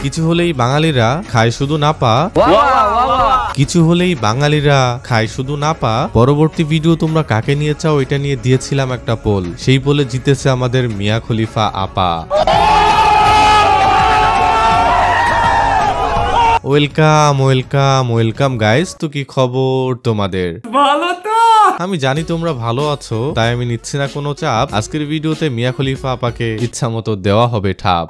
কিছু হলেই বাঙালিরা খায় শুধু নাপা, কিছু হলেই বাঙালিরা খায় শুধু নাপা। পরবর্তী ভিডিও তোমরা কাকে নিয়ে চাও এটা নিয়ে দিয়েছিলাম একটা পোল, সেই পোলে জিতেছে আমাদের মিয়া খলিফা আপা। Welcome welcome welcome guys. তো কি খবর তোমাদের? ভালো তো? আমি জানি তোমরা ভালো আছো, তাই আমি নিচ্ছি না কোনো চাপ। আজকের ভিডিওতে মিয়া খলিফা আপাকে ইচ্ছা মতো দেওয়া হবে ঠাপ।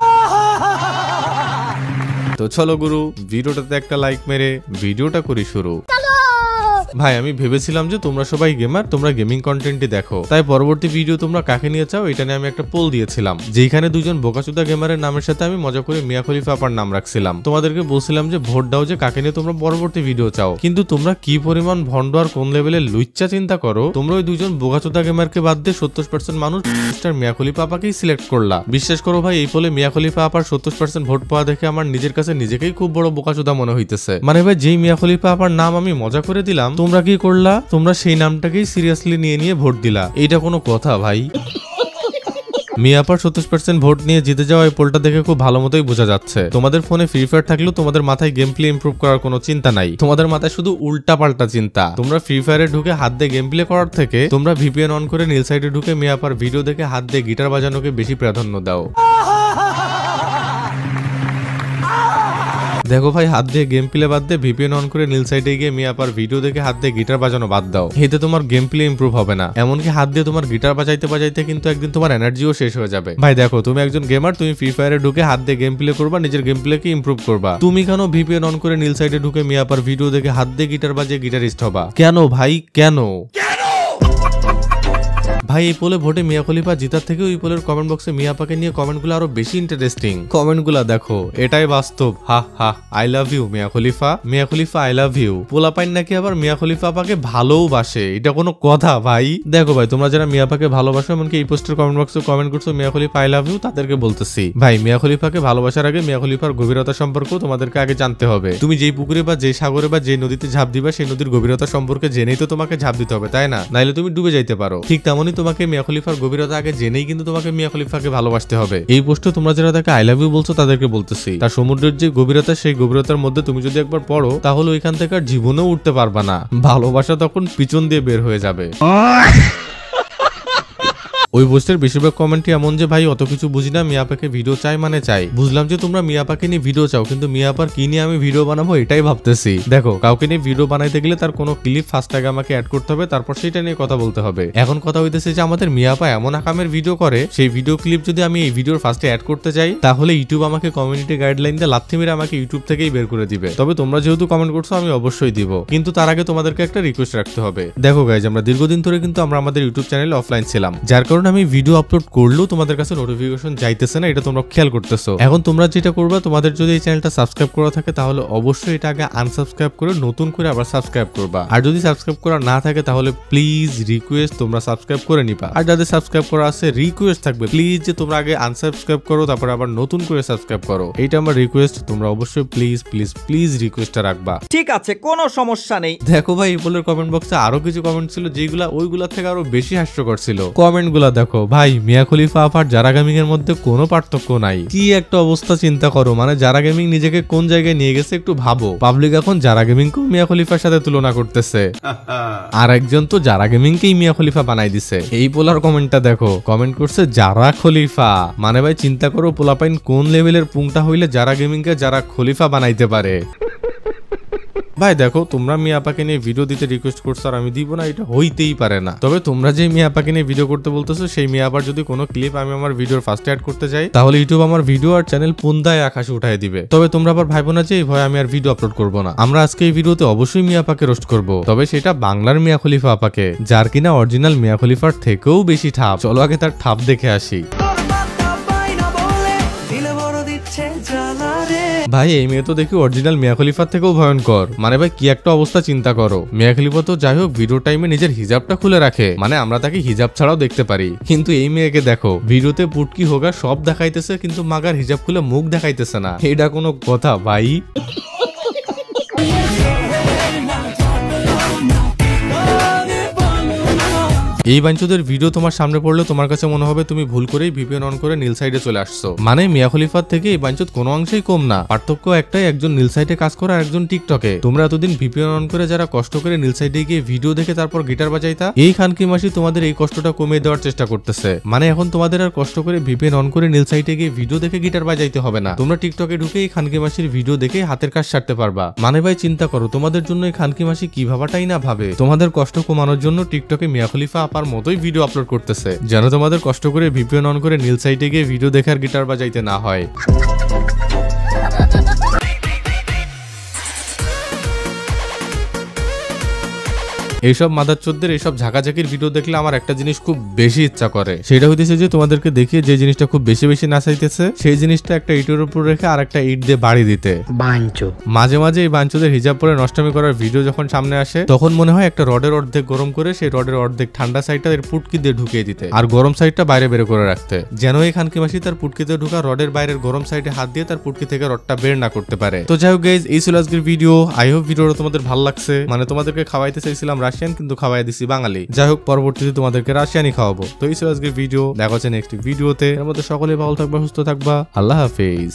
তো চলো গুরু, ভিডিওটাতে একটা লাইক মেরে ভিডিওটা করি শুরু। ভাই আমি ভেবেছিলাম যে তোমরা সবাই গেমার, তোমরা গেমিং কন্টেন্টই দেখো, তাই পরবর্তী ভিডিও তোমরা কাকে নিয়ে চাও এটা নিয়ে আমি একটা পোল দিয়েছিলাম, যেখানে দুজন বোকাচুদা গেমারের নামের সাথে আমি মজা করে মিয়া খলিফা আপার নাম রাখছিলাম। তোমাদেরকে বলছিলাম যে ভোট দাও যে কাকে নিয়ে তোমরা পরবর্তী ভিডিও চাও, কিন্তু তোমরা কি পরিমাণ ভন্ড আর কোন লেভেলের লুচ্চা চিন্তা করো। তোমরা ওই দুজন বোকাচুদা গেমারকে বাদ দিয়ে 70% মানুষ মিস্টার মিয়া খলিফা আপাকেই সিলেক্ট করলা। বিশ্বাস করো ভাই, এই পোলে মিয়া খলিফা আপার 70% ভোট পাওয়া দেখে আমার নিজের কাছে নিজেকেই খুব বড় বোকাচুদা মনে হইতেছে। মানে ভাই, যেই মিয়া খলিফা আপার নাম আমি মজা করে দিলাম, তোমরা কি করলা? তোমরা সেই নামটাকেই সিরিয়াসলি নিয়ে ভোট দিলা। এইটা কোনো কথা ভাই? মিয়া আপার 70% ভোট নিয়ে জিতে যাওয়া এই পোলটা দেখে খুব ভালো মতোই বোঝা যাচ্ছে তোমাদের ফোনে ফ্রি ফায়ার থাকলেও তোমাদের মাথায় গেম প্লে ইমপ্রুভ করার কোনো চিন্তা নাই। তোমাদের মাথায় শুধু উল্টা পাল্টা চিন্তা। তোমরা ফ্রি ফায়ারে ঢুকে হাত দিয়ে গেম প্লে করার থেকে তোমরা ভিপিএন অন করে নীল সাইডে ঢুকে মিয়া আপার ভিডিও দেখে হাত দিয়ে গিটার বাজানোকে বেশি প্রাধান্য দাও। দেখো ভাই, হাত দিয়ে গেম প্লে বাদ দিয়ে ভিপিএন অন করে নীল সাইডে গিয়ে মিয়া আপার ভিডিও দেখে হাত দিয়ে গিটার বাজানো বাদ দাও। এতে তোমার গেম প্লে ইমপ্রুভ হবে না, এমনকি হাত দিয়ে তোমার গিটার বাজাইতে বাজাইতে কিন্তু একদিন তোমার এনার্জিও শেষ হয়ে যাবে। ভাই দেখো, তুমি একজন গেমার, তুমি ফ্রি ফায়ারে ঢুকে হাত দিয়ে গেম প্লে করবা, নিজের গেম প্লেকে ইমপ্রুভ করবা। তুমি কেন ভিপিএন অন করে নীল সাইডে ঢুকে মিয়া আপার ভিডিও দেখে হাত দিয়ে গিটার বাজিয়ে গিটারিস্ট হবা? কেন ভাই, কেন? ভাই এই পোলে ভোটে মিয়া খলিফা জিতার থেকে ওই পোলের কমেন্ট বক্সে মিয়া আপাকে নিয়ে কমেন্টগুলো আরো বেশি ইন্টারেস্টিং। কমেন্টগুলো দেখো, এটাই বাস্তব। হা হা, I love you Mia Khalifa, Mia Khalifa I love you. পোলাপাইন নাকি আবার মিয়া খলিফা আপাকে ভালোবাসে, এটা কোনো কথা ভাই? দেখো ভাই, তোমরা যারা মিয়া আপাকে ভালোবাসো, এমনকি এই পোস্টের কমেন্ট বক্সে কমেন্ট করছো মিয়া খলিফা আই লাভ ইউ, তাদেরকে বলতেছি ভাই, মিয়া খলিফাকে ভালোবাসার আগে মিয়া খলিফার গভীরতা সম্পর্কেও তোমাদেরকে আগে জানতে হবে। তুমি যেই পুকুরে বা যেই সাগরে বা যেই নদীতে ঝাঁপ দিবা, সেই নদীর গভীরতা সম্পর্কে জেনেই তো তোমাকে ঝাঁপ দিতে হবে, তাই না? নাইলে তুমি ডুবে যাইতে পারো। ঠিক তেমনই তোমাকে মিয়া খলিফার গভীরতা আগে জেনেই কিন্তু তোমাকে মিয়া খলিফাকে ভালোবাসতে হবে। এই পোস্টে তোমরা যারা তাকে আই লাভ ইউ বলছো, তাদেরকে বলতেছি তার সমুদ্রের যে গভীরতা, সেই গভীরতার মধ্যে তুমি যদি একবার পড়ো, তাহলে ওইখান থেকে আর জীবনেও উঠতে পারবা না। ভালোবাসা তখন পিছন দিয়ে বের হয়ে যাবে। ওই পোস্টের বেশিরভাগ কমেন্টই এমন যে ভাই অত কিছু বুঝি না, মিয়া আপাকে ভিডিও চাই মানে চাই। বুঝলাম যে তোমরা মিয়া আপাকে নিয়ে ভিডিও চাও, কিন্তু মিয়া আপার কি নিয়ে আমি ভিডিও বানাবো এটাই ভাবতেছি। দেখো, কাউকে নিয়ে ভিডিও বানাইতে গেলে তার কোনো ক্লিপ ফার্স্ট আগে আমাকে অ্যাড করতে হবে, তারপর সেটা নিয়ে কথা বলতে হবে। এখন কথা হইতেছে যে আমাদের মিয়া আপা এমন আকামের ভিডিও করে, সেই ভিডিও ক্লিপ যদি আমি এই ভিডিওর ফার্স্টে অ্যাড করতে যাই, তাহলে ইউটিউব আমাকে কমিউনিটি গাইডলাইন দিয়ে লাথি মেরে আমাকে ইউটিউব থেকেই বের করে দিবে। তবে তোমরা যেহেতু কমেন্ট করছো, আমি অবশ্যই দিব, কিন্তু তার আগে তোমাদেরকে একটা রিকোয়েস্ট রাখতে হবে। দেখো গাইজ, আমরা দীর্ঘদিন ধরে কিন্তু আমরা আমাদের ইউটিউব চ্যানেলে অফলাইন ছিলাম, যার কারণে আমি ভিডিও আপলোড করলেও তোমাদের কাছে নোটিফিকেশন যাইতেছে না, এটা তোমরা খেয়াল করতেছো। এখন তোমরা যেটা করবা, তোমাদের যদি এই চ্যানেলটা সাবস্ক্রাইব করা থাকে, তাহলে অবশ্যই এটা আগে আনসাবস্ক্রাইব করে নতুন করে আবার সাবস্ক্রাইব করবা। আর যদি সাবস্ক্রাইব করা না থাকে, তাহলে প্লিজ রিকোয়েস্ট তোমরা সাবস্ক্রাইব করে নিবা। আর যাদের সাবস্ক্রাইব করা আছে, রিকোয়েস্ট থাকবে প্লিজ যে তোমরা আগে আনসাবস্ক্রাইব করো, তারপর আবার নতুন করে সাবস্ক্রাইব করো। এইটা আমার রিকোয়েস্ট, তোমরা অবশ্যই প্লিজ প্লিজ প্লিজ রিকোয়েস্টটা রাখবা। ঠিক আছে, কোনো সমস্যা নেই। দেখো ভাই, এই পোলের কমেন্ট বক্সে আরো কিছু কমেন্ট ছিল, যেগুলা ওইগুলা থেকে আরো বেশি হাস্যকর ছিল। কমেন্টগুলা দেখো ভাই, মিয়া খলিফা আপার যারা গেমিং এর মধ্যে কোনো পার্থক্য নাই। কি একটা অবস্থা চিন্তা করো, মানে যারা গেমিং নিজেকে কোন জায়গায় নিয়ে গেছে একটু ভাবো। পাবলিক এখন যারা গেমিং কেও মিয়া খলিফার সাথে তুলনা করতেছে, আর একজন তো যারা গেমিং কেই মিয়া খলিফা বানাই দিছে। এই পোলার কমেন্টটা দেখো, কমেন্ট করছে যারা খলিফা। মানে ভাই চিন্তা করো, পোলাপাইন কোন লেভেলের পুংটা হইলে যারা গেমিং কে যারা খলিফা বানাইতে পারে। ভাই দেখো, তোমরা মিয়া আপাকে নিয়ে ভিডিও দিতে রিকোয়েস্ট করছো আর আমি দিব না, এটা হইতেই পারে না। তবে তোমরা যে মিয়া আপাকে নিয়ে ভিডিও করতে বলতেছো, সেই মিয়া আপার যদি কোনো ক্লিপ আমি আমার ভিডিওর ফার্স্টে অ্যাড করতে যাই, তাহলে ইউটিউব আমার ভিডিও আর চ্যানেল পুন্দায় আকাশে উঠাই দিবে। তবে তোমরা আবার ভাইবো না যে এই ভয় আমি আর ভিডিও আপলোড করবো না। আমরা আজকে এই ভিডিওতে অবশ্যই মিয়া আপাকে রোস্ট করবো, তবে সেটা বাংলার মিয়া খলিফা আপাকে, যার কিনা অরিজিনাল মিয়া খলিফার থেকেও বেশি ঠাপ। চলো আগে তার ঠাপ দেখে আসি। ভাই এই মেয়ে তো দেখি অরিজিনাল মিয়া খলিফার থেকেও ভয়ঙ্কর। মানে ভাই কি একটা অবস্থা চিন্তা করো। মিয়া খলিফা তো যাই হোক ভিডিও টাইমে নিজের হিজাবটা খুলে রাখে, মানে আমরা তাকে হিজাব ছাড়াও দেখতে পারি, কিন্তু এই মেয়েকে দেখো ভিডিওতে পুটকি হোগা সব দেখাইতেছে, কিন্তু মাগার হিজাব খুলে মুখ দেখাইতেছে না। এটা কোনো কথা ভাই? এই বাঞ্চদের ভিডিও তোমার সামনে পড়লে তোমার কাছে মনে হবে তুমি ভুল করেই ভিপিএন অন করে নীল সাইডে চলে আসছো। মানে মিয়া খলিফার থেকে এই বাঞ্চদ কোনো অংশেই কম না, পার্থক্য একটাই, একজন নীল সাইডে কাজ করে আর একজন টিকটকে। তোমরা এতদিন ভিপিএন অন করে যারা কষ্ট করে নীল সাইডে গিয়ে ভিডিও দেখে তারপর গিটার বাজাইতা, এই খানকি মাসি তোমাদের এই কষ্টটা কমিয়ে দেওয়ার চেষ্টা করতেছে। মানে এখন তোমাদের আর কষ্ট করে ভিপিএন অন করে নীল সাইডে গিয়ে ভিডিও দেখে গিটার বাজাইতে হবে না, তোমরা টিকটকে ঢুকে এই খানকি মাসির ভিডিও দেখে হাতের কাজ সারতে পারবা। মানে ভাই চিন্তা করো, তোমাদের জন্য এই খানকি মাসি কি ভাবাটাই না ভাবে। তোমাদের কষ্ট কমানোর জন্য টিকটকে মিয়া খলিফা আপার মতোই ভিডিও আপলোড করতেছে, যেন তোমাদের কষ্ট করে ভিপিএন অন করে নীল সাইডে গিয়ে ভিডিও দেখে আর গিটার বাজাইতে না হয়। এইসব মাদারচোদদের এইসব ঝাঁকাঝাঁকির ভিডিও দেখলে আমার একটা জিনিস খুব বেশি ইচ্ছা করে, সেটা হইতেছে যে তোমাদেরকে দেখিয়ে যে জিনিসটা খুব বেশি বেশি নাচাইতেছে সেই জিনিসটা একটা ইটের উপর রেখে আর একটা ইট দিয়ে বাড়ি দিতে। মাঝে মাঝে এই বাঞ্চদের হিজাব পরে নষ্টামি করার ভিডিও যখন সামনে আসে তখন মনে হয় একটা রডের অর্ধেক গরম করে সেই রডের অর্ধেক ঠান্ডা সাইডটা এর পুটকি দিয়ে ঢুকিয়ে দিতে আর গরম সাইডটা বাইরে বের করে রাখতে, যেন এই খানকি মাসি তার পুটকিতে ঢুকা রডের বাইরের গরম সাইডে হাত দিয়ে তার পুটকি থেকে রডটা বের না করতে পারে। তো যাই হোক গাইজ, এই ছিল আজকের ভিডিও। আই হোপ ভিডিওটা তোমাদের ভালো লাগছে। মানে তোমাদেরকে খাওয়াইতে চাইছিলাম রাশিয়ান, কিন্তু খাওয়াই দিছি বাঙালি। যাই হোক, পরবর্তীতে তোমাদেরকে রাশিয়ানি খাওয়াবো। তো এই ছিল আজকের ভিডিও, দেখা হচ্ছে নেক্সট ভিডিওতে। এর মধ্যে সকলে ভালো থাকবা, সুস্থ থাকবা। আল্লাহ হাফেজ।